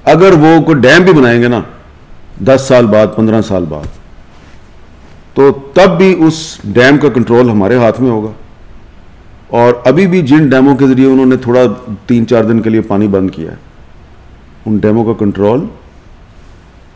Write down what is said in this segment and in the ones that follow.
अगर वो कोई डैम भी बनाएंगे ना 10 साल बाद 15 साल बाद, तो तब भी उस डैम का कंट्रोल हमारे हाथ में होगा। और अभी भी जिन डैमों के जरिए उन्होंने थोड़ा 3-4 दिन के लिए पानी बंद किया है, उन डैमों का कंट्रोल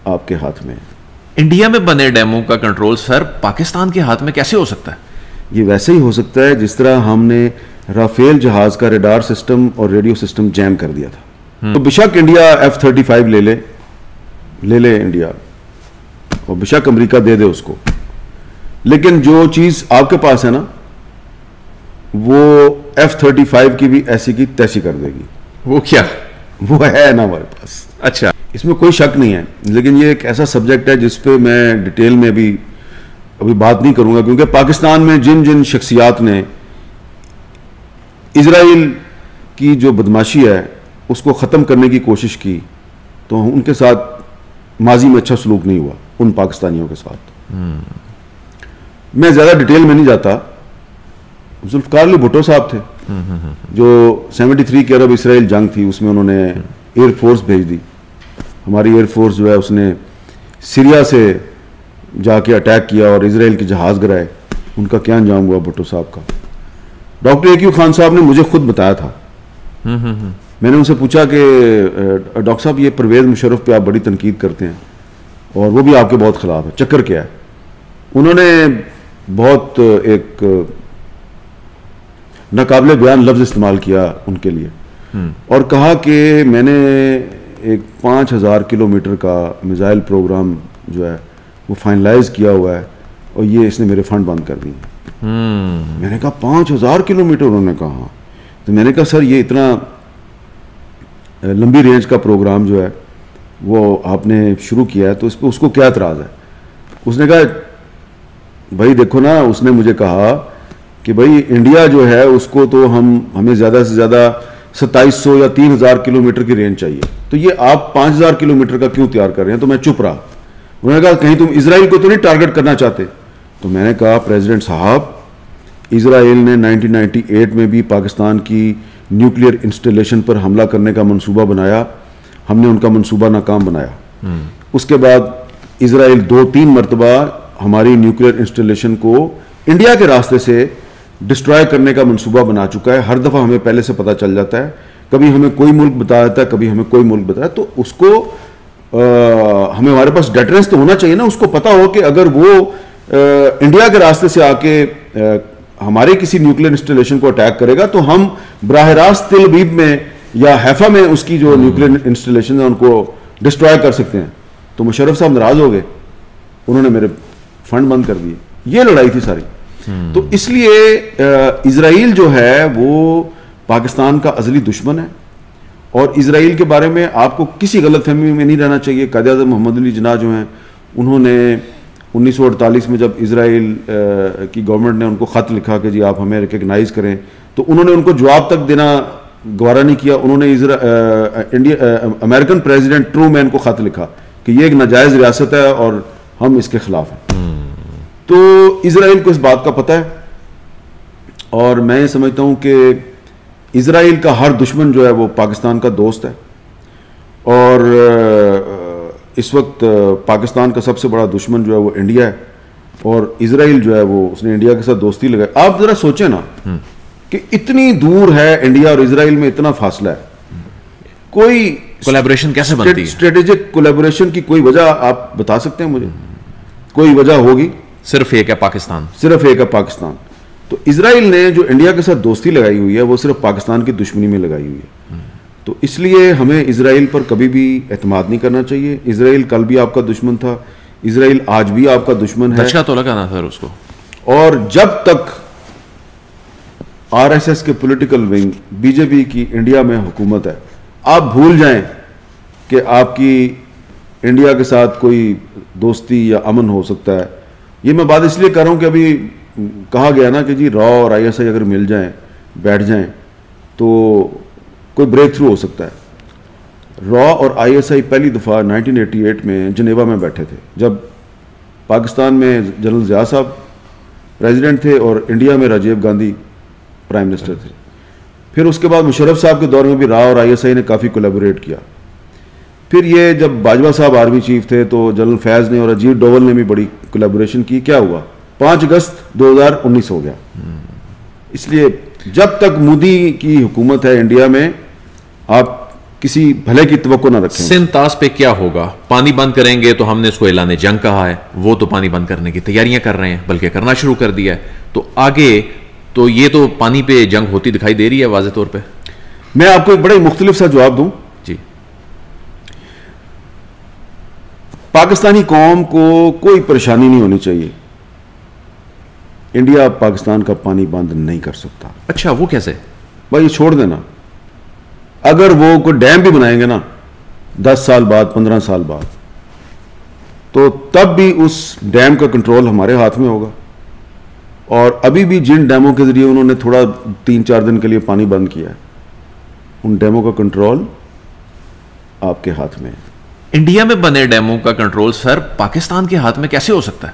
आपके हाथ में है। इंडिया में बने डैमों का कंट्रोल सर पाकिस्तान के हाथ में कैसे हो सकता है? ये वैसे ही हो सकता है जिस तरह हमने राफेल जहाज का रेडार सिस्टम और रेडियो सिस्टम जैम कर दिया था। तो बेशक इंडिया F-35 ले ले इंडिया, और बेशक अमेरिका दे दे उसको, लेकिन जो चीज आपके पास है ना, वो F-35 की भी ऐसी की तैसी कर देगी। वो क्या? वो है ना हमारे पास। अच्छा, इसमें कोई शक नहीं है, लेकिन ये एक ऐसा सब्जेक्ट है जिस पे मैं डिटेल में अभी बात नहीं करूंगा, क्योंकि पाकिस्तान में जिन जिन शख्सियात ने इजराइल की जो बदमाशी है उसको ख़त्म करने की कोशिश की, तो उनके साथ माजी में अच्छा सलूक नहीं हुआ उन पाकिस्तानियों के साथ। मैं ज़्यादा डिटेल में नहीं जाता। जुल्फ़िकार अली भुट्टो साहब थे जो 73 की अरब इसराइल जंग थी, उसमें उन्होंने एयरफोर्स भेज दी। हमारी एयरफोर्स जो है उसने सीरिया से जाके अटैक किया और इसराइल के जहाज़ गिराए। उनका क्या अंजाम हुआ भुट्टो साहब का? डॉक्टर ए.क्यू. खान साहब ने मुझे खुद बताया था। मैंने उनसे पूछा कि डॉक्टर साहब ये परवेज़ मुशर्रफ पे आप बड़ी तनकीद करते हैं और वो भी आपके बहुत ख़िलाफ़ है, चक्कर क्या है? उन्होंने बहुत एक नाकाबिले बयान लफ्ज़ इस्तेमाल किया उनके लिए और कहा कि मैंने एक 5000 किलोमीटर का मिसाइल प्रोग्राम जो है वो फाइनलाइज किया हुआ है और ये इसने मेरे फंड बंद कर दिए। मैंने कहा 5000 किलोमीटर? उन्होंने कहा। तो मैंने कहा सर ये इतना लंबी रेंज का प्रोग्राम जो है वो आपने शुरू किया है तो इस पर उसको क्या एतराज़ है? उसने कहा भाई देखो ना, उसने मुझे कहा कि भाई इंडिया जो है उसको तो हमें ज़्यादा से ज़्यादा 2700 या 3000 किलोमीटर की रेंज चाहिए, तो ये आप 5000 किलोमीटर का क्यों तैयार कर रहे हैं? तो मैं चुप रहा। उन्होंने कहा कहीं तुम इसराइल को तो नहीं टारगेट करना चाहते? तो मैंने कहा प्रेसिडेंट साहब, इसराइल ने 1998 में भी पाकिस्तान की न्यूक्लियर इंस्टॉलेशन पर हमला करने का मंसूबा बनाया, हमने उनका मंसूबा नाकाम बनाया। उसके बाद इसराइल 2-3 मरतबा हमारी न्यूक्लियर इंस्टॉलेशन को इंडिया के रास्ते से डिस्ट्रॉय करने का मंसूबा बना चुका है। हर दफ़ा हमें पहले से पता चल जाता है, कभी हमें कोई मुल्क बता देता है, कभी हमें कोई मुल्क बताया, तो उसको हमें हमारे पास डेटरेंस तो होना चाहिए ना, उसको पता हो कि अगर वो इंडिया के रास्ते से आके हमारे किसी न्यूक्लियर इंस्टॉलेशन को अटैक करेगा तो हम बराह रास्त तेल अवीव में या हैफा में उसकी जो न्यूक्लियर इंस्टॉलेशन है उनको डिस्ट्रॉय कर सकते हैं। तो मुशर्रफ साहब नाराज हो गए, उन्होंने मेरे फंड बंद कर दिए। ये लड़ाई थी सारी। तो इसलिए इजराइल जो है वो पाकिस्तान का अज़ली दुश्मन है और इसराइल के बारे में आपको किसी गलतफहमी में नहीं रहना चाहिए। कायद-ए-आज़म मोहम्मद अली जिन्ना जो हैं, उन्होंने 1948 में जब इसराइल की गवर्नमेंट ने उनको ख़त लिखा कि जी आप हमें रिकग्नाइज़ करें, तो उन्होंने उनको जवाब तक देना गवारा नहीं किया। उन्होंने अमेरिकन प्रेसिडेंट ट्रूमैन को ख़त लिखा कि ये एक नाजायज़ रियासत है और हम इसके ख़िलाफ़ हैं। तो इसराइल को इस बात का पता है और मैं ये समझता हूँ कि इसराइल का हर दुश्मन जो है वो पाकिस्तान का दोस्त है और इस वक्त पाकिस्तान का सबसे बड़ा दुश्मन जो है वो इंडिया है और इसराइल जो है वो उसने इंडिया के साथ दोस्ती लगाई। आप ज़रा सोचें ना कि इतनी दूर है इंडिया और इसराइल में इतना फासला है, कोई कोलैबोरेशन कैसे बनती है? स्ट्रेटेजिक कोलैबोरेशन की कोई वजह आप बता सकते हैं मुझे? कोई वजह होगी? सिर्फ एक है पाकिस्तान, सिर्फ एक है पाकिस्तान। तो इसराइल ने जो इंडिया के साथ दोस्ती लगाई हुई है वो सिर्फ पाकिस्तान की दुश्मनी में लगाई हुई है। तो इसलिए हमें इसराइल पर कभी भी एतमाद नहीं करना चाहिए। इसराइल कल भी आपका दुश्मन था, इसराइल आज भी आपका दुश्मन है। धचका तो लगा ना सर उसको। और जब तक आरएसएस के पॉलिटिकल विंग बीजेपी की इंडिया में हुकूमत है, आप भूल जाएं कि आपकी इंडिया के साथ कोई दोस्ती या अमन हो सकता है। ये मैं बात इसलिए कर रहा हूं कि अभी कहा गया ना कि जी रॉ और आईएसआई अगर मिल जाएं, बैठ जाएं, तो कोई ब्रेक थ्रू हो सकता है। रॉ और आईएसआई पहली दफ़ा 1988 में जनेवा में बैठे थे, जब पाकिस्तान में जनरल ज़िया साहब प्रेसिडेंट थे और इंडिया में राजीव गांधी प्राइम मिनिस्टर थे। फिर उसके बाद मुशर्रफ साहब के दौर में भी रॉ और आईएसआई ने काफ़ी कोलैबोरेट किया। फिर ये जब बाजवा साहब आर्मी चीफ थे तो जनरल फैज़ ने और अजीत डोवल ने भी बड़ी कोलैबोरेशन की। क्या हुआ? 5 अगस्त 2019 हो गया। इसलिए जब तक मोदी की हुकूमत है इंडिया में, आप किसी भले की तवक्को ना रखें। सिंतास पे क्या होगा? पानी बंद करेंगे तो हमने उसको ऐलान जंग कहा है, वो तो पानी बंद करने की तैयारियां कर रहे हैं, बल्कि करना शुरू कर दिया है। तो आगे तो ये तो पानी पे जंग होती दिखाई दे रही है वाज़े तौर पे। मैं आपको एक बड़ा ही मुख्तलिफ सा जवाब दूं जी। पाकिस्तानी कौम को कोई परेशानी नहीं होनी चाहिए। इंडिया पाकिस्तान का पानी बंद नहीं कर सकता। अच्छा, वो कैसे? भाई ये छोड़ देना। अगर वो कोई डैम भी बनाएंगे ना 10 साल बाद, 15 साल बाद, तो तब भी उस डैम का कंट्रोल हमारे हाथ में होगा। और अभी भी जिन डैमों के जरिए उन्होंने थोड़ा 3-4 दिन के लिए पानी बंद किया है, उन डैमों का कंट्रोल आपके हाथ में है। इंडिया में बने डैमों का कंट्रोल सर पाकिस्तान के हाथ में कैसे हो सकता है?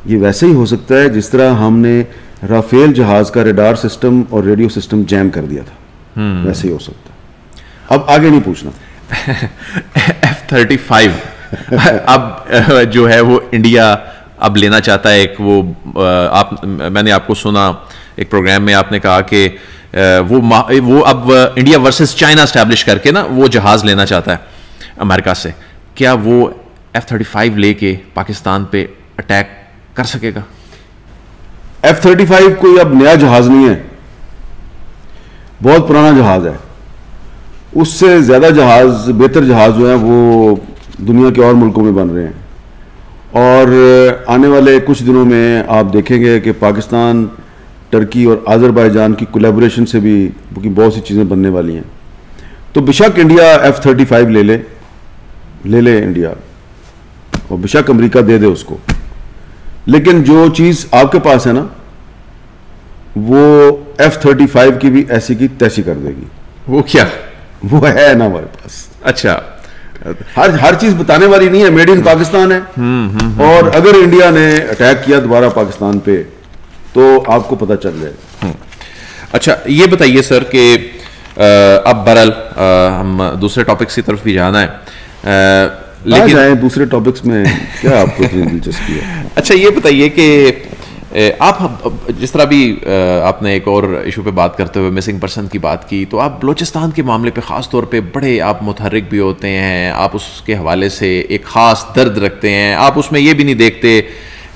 ये वैसे ही हो सकता है जिस तरह हमने राफेल जहाज का रेडार सिस्टम और रेडियो सिस्टम जैम कर दिया था, वैसे ही हो सकता है। अब आगे नहीं पूछना। F-35 अब जो है वो इंडिया अब लेना चाहता है। एक वो मैंने आपको सुना एक प्रोग्राम में, आपने कहा कि वो अब इंडिया वर्सेस चाइना स्टैब्लिश करके ना वो जहाज लेना चाहता है अमेरिका से। क्या वो F-35 लेके पाकिस्तान पे अटैक कर सकेगा? F-35 कोई अब नया जहाज नहीं है, बहुत पुराना जहाज है। उससे ज़्यादा जहाज, बेहतर जहाज जो है वो दुनिया के और मुल्कों में बन रहे हैं। और आने वाले कुछ दिनों में आप देखेंगे कि पाकिस्तान, टर्की और आज़रबाईजान की कोलैबोरेशन से भी बहुत सी चीज़ें बनने वाली हैं। तो बेशक इंडिया F-35 ले ले इंडिया, और बेशक अमेरिका दे दे उसको, लेकिन जो चीज़ आपके पास है ना, वो F-35 की भी ऐसी की तैसी कर देगी। वो क्या? वो है ना हमारे पास। अच्छा, हर चीज बताने वाली नहीं है, मेड इन पाकिस्तान है। और अगर इंडिया ने अटैक किया दोबारा पाकिस्तान पे तो आपको पता चल जाएगा। अच्छा, ये बताइए सर कि अब बहरहाल हम दूसरे टॉपिक्स की तरफ भी जाना है, लेकिन जाए दूसरे टॉपिक्स में क्या आपको इतनी दिलचस्पी है? अच्छा, ये बताइए कि आप जिस तरह भी आपने एक और इशू पे बात करते हुए मिसिंग पर्सन की बात की, तो आप बलूचिस्तान के मामले पे ख़ास तौर पे बड़े आप मुतहर्रिक भी होते हैं। आप उसके हवाले से एक ख़ास दर्द रखते हैं। आप उसमें ये भी नहीं देखते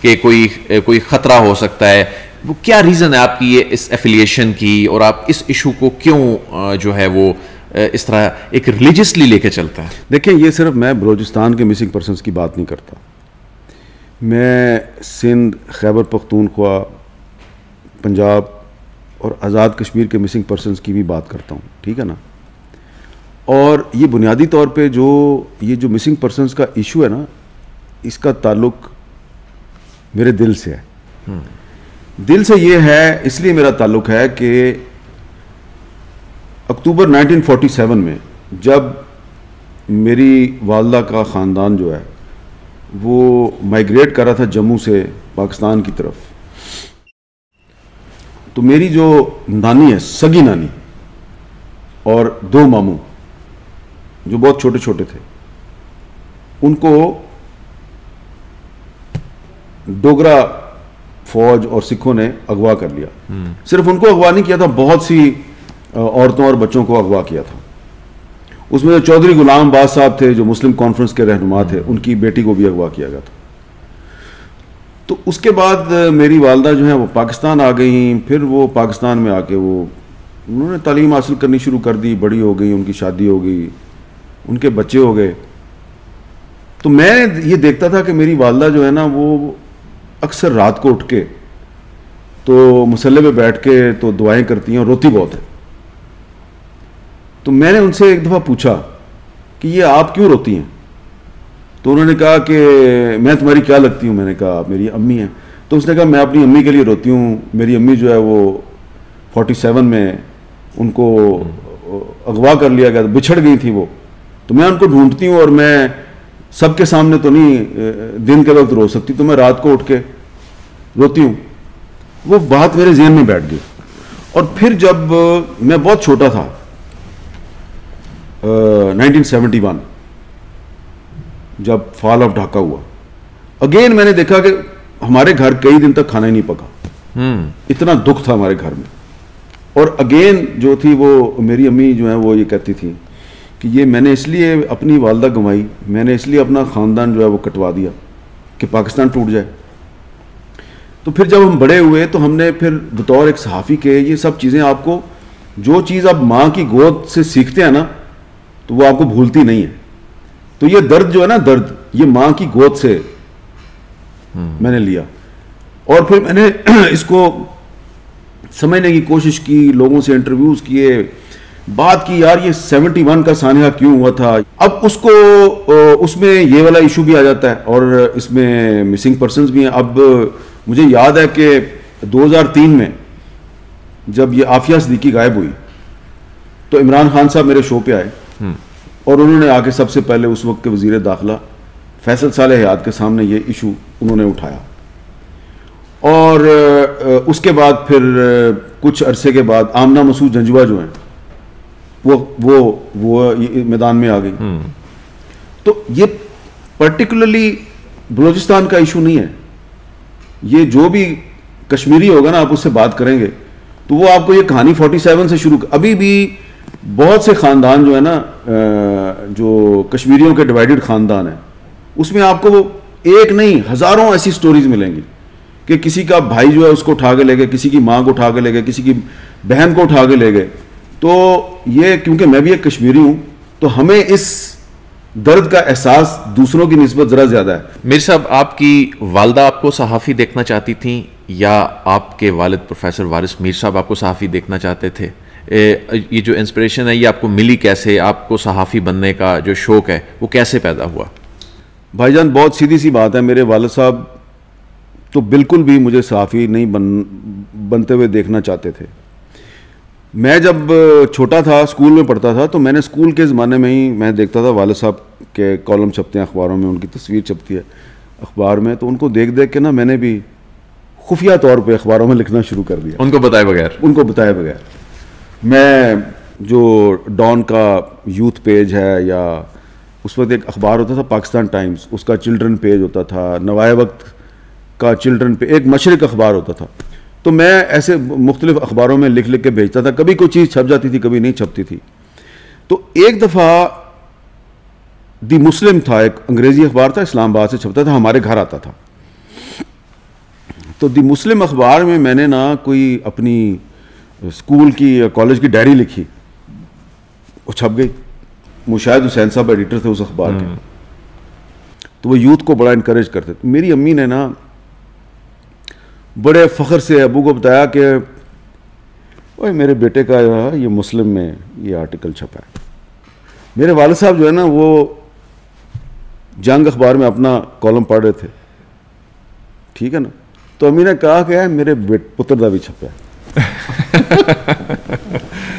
कि कोई ख़तरा हो सकता है। वो क्या रीज़न है आपकी ये इस एफिलिएशन की, और आप इस इशू को क्यों जो है वो इस तरह एक रिलीजियसली लेके चलता है? देखिए, ये सिर्फ मैं बलूचिस्तान के मिसिंग पर्सनस की बात नहीं करता। मैं सिंध, खैबर पख्तूनख्वा, पंजाब और आज़ाद कश्मीर के मिसिंग पर्सनस की भी बात करता हूँ, ठीक है ना। और ये बुनियादी तौर पे ये जो मिसिंग पर्सनस का इशू है ना, इसका ताल्लुक मेरे दिल से है। दिल से ये है, इसलिए मेरा ताल्लुक है कि अक्टूबर 1947 में जब मेरी वालदा का ख़ानदान जो है वो माइग्रेट कर रहा था जम्मू से पाकिस्तान की तरफ, तो मेरी जो नानी है, सगी नानी, और 2 मामू जो बहुत छोटे छोटे थे, उनको डोगरा फौज और सिखों ने अगवा कर लिया। सिर्फ उनको अगवा नहीं किया था, बहुत सी औरतों और बच्चों को अगवा किया था। उसमें जो चौधरी गुलाम बाज साहब थे, जो मुस्लिम कॉन्फ्रेंस के रहनुमा थे, उनकी बेटी को भी अगवा किया गया था। तो उसके बाद मेरी वालदा जो है वो पाकिस्तान आ गई। फिर वो पाकिस्तान में आके उन्होंने तालीम हासिल करनी शुरू कर दी, बड़ी हो गई, उनकी शादी हो गई, उनके बच्चे हो गए। तो मैं ये देखता था कि मेरी वालदा जो है ना, वो अक्सर रात को उठ के तो मुसल्ले पे बैठ के तो दुआएं करती हैं और रोती बहुत है। तो मैंने उनसे एक दफ़ा पूछा कि ये आप क्यों रोती हैं? तो उन्होंने कहा कि मैं तुम्हारी क्या लगती हूँ? मैंने कहा आप मेरी अम्मी हैं। तो उसने कहा मैं अपनी अम्मी के लिए रोती हूँ। मेरी अम्मी जो है वो 47 में उनको अगवा कर लिया गया, बिछड़ गई थी वो, तो मैं उनको ढूंढती हूँ और मैं सबके सामने तो नहीं दिन के वक्त रो सकती, तो मैं रात को उठ के रोती हूँ। वो बात मेरे जहन में बैठ गई। और फिर जब मैं बहुत छोटा था, 1971, जब फॉल ऑफ ढाका हुआ, अगेन मैंने देखा कि हमारे घर कई दिन तक खाना ही नहीं पका। इतना दुख था हमारे घर में। और अगेन जो थी वो मेरी अम्मी जो है वो ये कहती थी कि ये मैंने इसलिए अपनी वालदा गंवाई, मैंने इसलिए अपना ख़ानदान जो है वो कटवा दिया कि पाकिस्तान टूट जाए। तो फिर जब हम बड़े हुए तो हमने फिर बतौर एक सहाफ़ी के ये सब चीज़ें, आपको जो चीज़ आप माँ की गोद से सीखते हैं ना तो वो आपको भूलती नहीं है। तो ये दर्द जो है ना, दर्द ये माँ की गोद से मैंने लिया। और फिर मैंने इसको समझने की कोशिश की, लोगों से इंटरव्यूज़ किए, बात की यार ये 71 का सानहा क्यों हुआ था। अब उसको उसमें ये वाला इशू भी आ जाता है और इसमें मिसिंग पर्सन्स भी हैं। अब मुझे याद है कि 2003 में जब ये आफिया सिद्दीकी गायब हुई तो इमरान खान साहब मेरे शो पे आए और उन्होंने आके सबसे पहले उस वक्त के वज़ीर दाखिला फैसल साले हयात के सामने ये इशू उन्होंने उठाया। और उसके बाद फिर कुछ अरसे के बाद आमना मसूद जंजुआ जो हैं वो मैदान में आ गई। तो ये पर्टिकुलरली बलूचिस्तान का इशू नहीं है, ये जो भी कश्मीरी होगा ना आप उससे बात करेंगे तो वो आपको ये कहानी 47 से शुरू, अभी भी बहुत से ख़ानदान जो है ना जो कश्मीरियों के डिवाइडेड ख़ानदान है उसमें आपको वो एक नहीं हज़ारों ऐसी स्टोरीज मिलेंगी कि किसी का भाई जो है उसको उठा के ले गए, किसी की माँ को उठा के ले गए, किसी की बहन को उठा के ले गए। तो ये क्योंकि मैं भी एक कश्मीरी हूँ तो हमें इस दर्द का एहसास दूसरों की निस्बत ज़रा ज़्यादा है। मीर साहब, आपकी वालदा आपको सहाफ़ी देखना चाहती थी या आपके वालिद प्रोफेसर वारिस मीर साहब आपको सहाफ़ी देखना चाहते थे? ये जो इंस्पिरेशन है ये आपको मिली कैसे? आपको सहाफ़ी बनने का जो शौक़ है वो कैसे पैदा हुआ? भाईजान बहुत सीधी सी बात है, मेरे वालिद साहब तो बिल्कुल भी मुझे सहाफ़ी नहीं बनते हुए देखना चाहते थे। मैं जब छोटा था स्कूल में पढ़ता था तो मैंने स्कूल के ज़माने में ही मैं देखता था वालिद साहब के कॉलम छपते हैं अखबारों में, उनकी तस्वीर छपती है अखबार में, तो उनको देख देख के ना मैंने भी खुफिया तौर पे अखबारों में लिखना शुरू कर दिया। उनको बताए बगैर? उनको बताए बगैर। मैं जो डॉन का यूथ पेज है या उस वक्त एक अखबार होता था पाकिस्तान टाइम्स, उसका चिल्ड्रन पेज होता था, नवाए वक्त का चिल्ड्रन पे एक मशरिक अखबार होता था, तो मैं ऐसे मुख्तलिफ अखबारों में लिख लिख के भेजता था। कभी कोई चीज़ छप जाती थी, कभी नहीं छपती थी। तो एक दफ़ा दी मुस्लिम था, एक अंग्रेज़ी अखबार था, इस्लामाबाद से छपता था, हमारे घर आता था। तो दी मुस्लिम अखबार में मैंने ना कोई अपनी स्कूल की या कॉलेज की डायरी लिखी, वो छप गई। मुशाहिद हुसैन साहब एडिटर थे उस अखबार के, तो वो यूथ को बड़ा इनकरेज करते थे। मेरी अम्मी ने ना बड़े फ़ख्र से अबू को बताया कि ओए मेरे बेटे का ये मुस्लिम में ये आर्टिकल छपा है। मेरे वालिद साहब जो है ना वो जंग अखबार में अपना कॉलम पढ़ रहे थे, ठीक है ना, तो अम्मी ने कहा कि मेरे पुत्र का भी छपा है।